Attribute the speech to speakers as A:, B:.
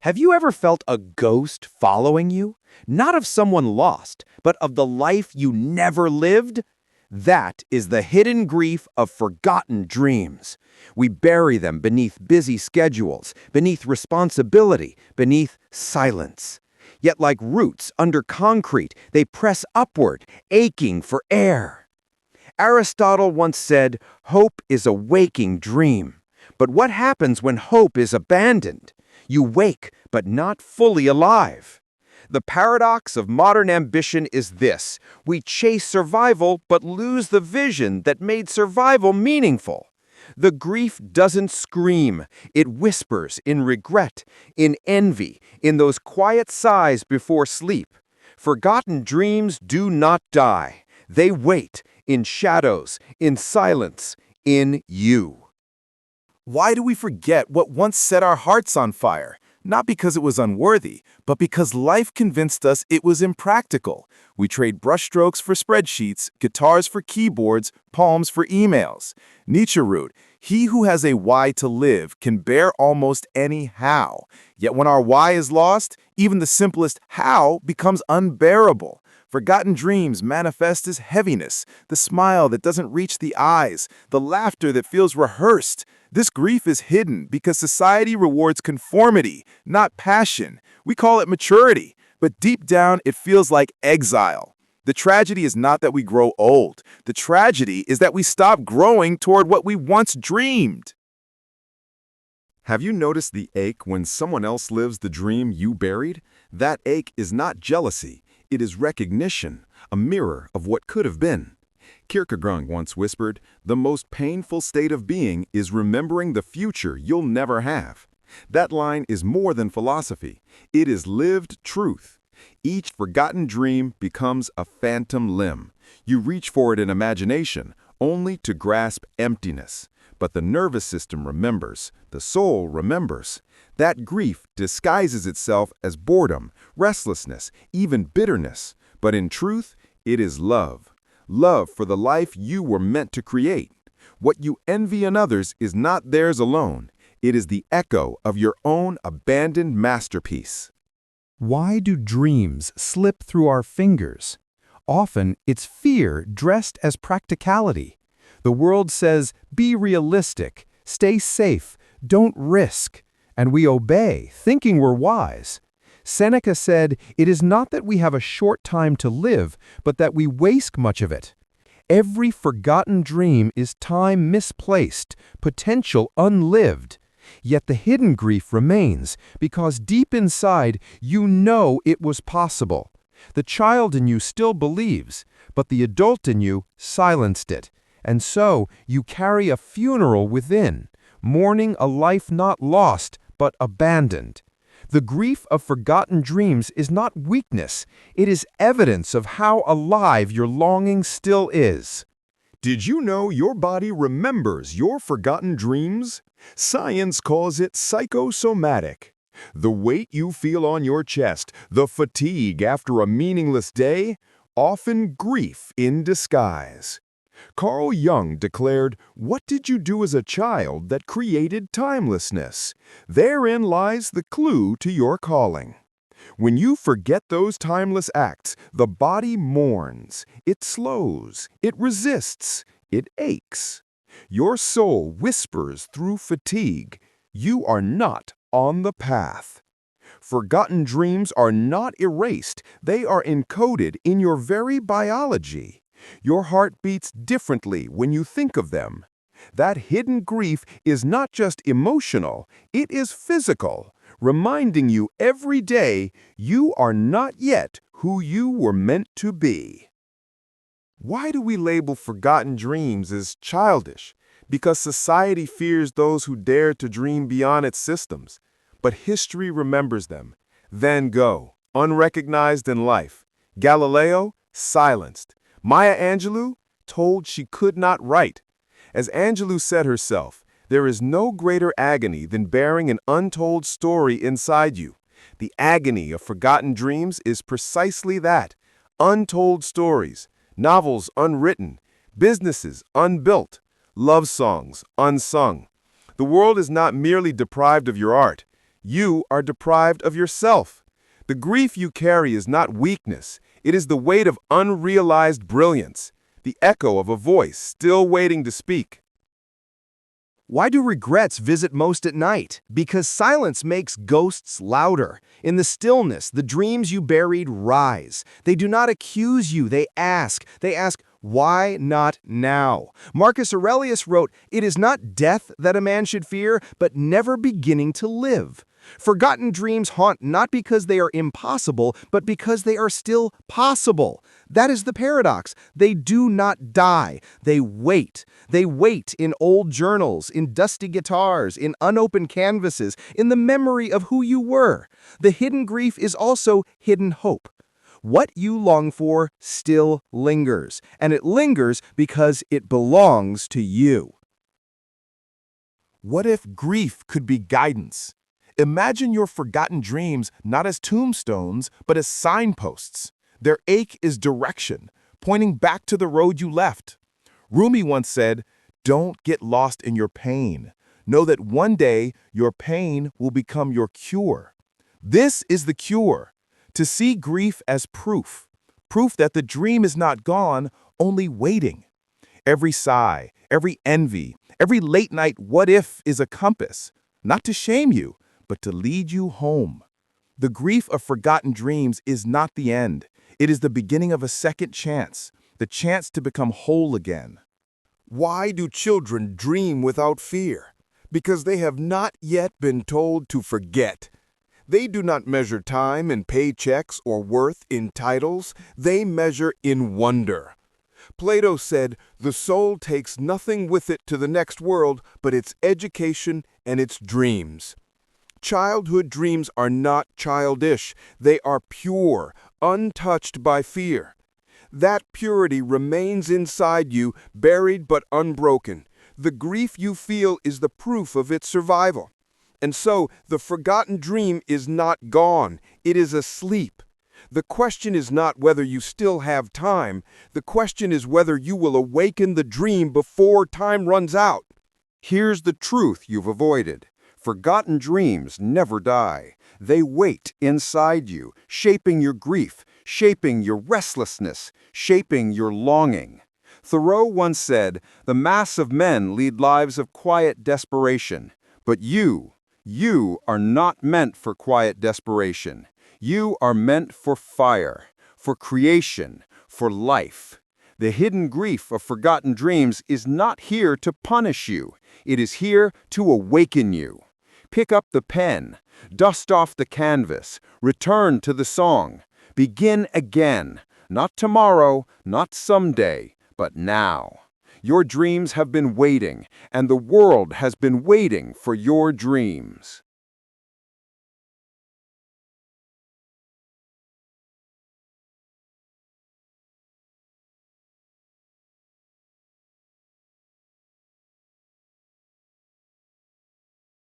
A: Have you ever felt a ghost following you? Not of someone lost, but of the life you never lived? That is the hidden grief of forgotten dreams. We bury them beneath busy schedules, beneath responsibility, beneath silence. Yet like roots under concrete, they press upward, aching for air. Aristotle once said, "Hope is a waking dream." But what happens when hope is abandoned? You wake, but not fully alive. The paradox of modern ambition is this: we chase survival, but lose the vision that made survival meaningful. The grief doesn't scream. It whispers in regret, in envy, in those quiet sighs before sleep. Forgotten dreams do not die. They wait, in shadows, in silence, in you.
B: Why do we forget what once set our hearts on fire? Not because it was unworthy, but because life convinced us it was impractical. We trade brushstrokes for spreadsheets, guitars for keyboards, palms for emails. Nietzsche wrote, "He who has a why to live can bear almost any how." Yet when our why is lost, even the simplest how becomes unbearable. Forgotten dreams manifest as heaviness, the smile that doesn't reach the eyes, the laughter that feels rehearsed. This grief is hidden because society rewards conformity, not passion. We call it maturity, but deep down it feels like exile. The tragedy is not that we grow old. The tragedy is that we stop growing toward what we once dreamed.
C: Have you noticed the ache when someone else lives the dream you buried? That ache is not jealousy. It is recognition, a mirror of what could have been. Kierkegaard once whispered, "The most painful state of being is remembering the future you'll never have." That line is more than philosophy. It is lived truth. Each forgotten dream becomes a phantom limb. You reach for it in imagination, only to grasp emptiness. But the nervous system remembers. The soul remembers. That grief disguises itself as boredom, restlessness, even bitterness. But in truth, it is love. Love for the life you were meant to create. What you envy in others is not theirs alone. It is the echo of your own abandoned masterpiece.
D: Why do dreams slip through our fingers? Often, it's fear dressed as practicality. The world says, be realistic, stay safe, don't risk. And we obey, thinking we're wise. Seneca said, it is not that we have a short time to live, but that we waste much of it. Every forgotten dream is time misplaced, potential unlived. Yet the hidden grief remains, because deep inside you know it was possible. The child in you still believes, but the adult in you silenced it. And so you carry a funeral within, mourning a life not lost, but abandoned. The grief of forgotten dreams is not weakness. It is evidence of how alive your longing still is.
C: Did you know your body remembers your forgotten dreams? Science calls it psychosomatic. The weight you feel on your chest, the fatigue after a meaningless day, often grief in disguise. Carl Jung declared, "What did you do as a child that created timelessness? Therein lies the clue to your calling." When you forget those timeless acts, the body mourns, it slows, it resists, it aches. Your soul whispers through fatigue, "You are not on the path." Forgotten dreams are not erased, they are encoded in your very biology. Your heart beats differently when you think of them. That hidden grief is not just emotional, it is physical, reminding you every day you are not yet who you were meant to be. Why do we label forgotten dreams as childish? Because society fears those who dare to dream beyond its systems. But history remembers them. Van Gogh, unrecognized in life. Galileo, silenced. Maya Angelou, told she could not write. As Angelou said herself, there is no greater agony than bearing an untold story inside you. The agony of forgotten dreams is precisely that: untold stories, novels unwritten, businesses unbuilt, love songs unsung. The world is not merely deprived of your art.
B: You are deprived of yourself. The grief you carry is not weakness. It is the weight of unrealized brilliance, the echo of a voice still waiting to speak.
A: Why do regrets visit most at night? Because silence makes ghosts louder. In the stillness, the dreams you buried rise. They do not accuse you, they ask. They ask, why not now? Marcus Aurelius wrote, "It is not death that a man should fear, but never beginning to live." Forgotten dreams haunt not because they are impossible, but because they are still possible. That is the paradox. They do not die. They wait. They wait in old journals, in dusty guitars, in unopened canvases, in the memory of who you were. The hidden grief is also hidden hope. What you long for still lingers, and it lingers because it belongs to you.
B: What if grief could be guidance? Imagine your forgotten dreams not as tombstones, but as signposts. Their ache is direction, pointing back to the road you left. Rumi once said, "Don't get lost in your pain. Know that one day your pain will become your cure." This is the cure, to see grief as proof that the dream is not gone, only waiting. Every sigh, every envy, every late-night what if is a compass, not to shame you, but to lead you home. The grief of forgotten dreams is not the end. It is the beginning of a second chance, the chance to become whole again.
C: Why do children dream without fear? Because they have not yet been told to forget. They do not measure time in paychecks or worth in titles. They measure in wonder. Plato said, "The soul takes nothing with it to the next world but its education and its dreams." Childhood dreams are not childish. They are pure, untouched by fear. That purity remains inside you, buried but unbroken. The grief you feel is the proof of its survival. And so, the forgotten dream is not gone. It is asleep. The question is not whether you still have time. The question is whether you will awaken the dream before time runs out.
E: Here's the truth you've avoided. Forgotten dreams never die. They wait inside you, shaping your grief, shaping your restlessness, shaping your longing. Thoreau once said, "The mass of men lead lives of quiet desperation. But you are not meant for quiet desperation. You are meant for fire, for creation, for life." The hidden grief of forgotten dreams is not here to punish you. It is here to awaken you. Pick up the pen, dust off the canvas, return to the song. Begin again, not tomorrow, not someday, but now. Your dreams have been waiting, and the world has been waiting for your dreams.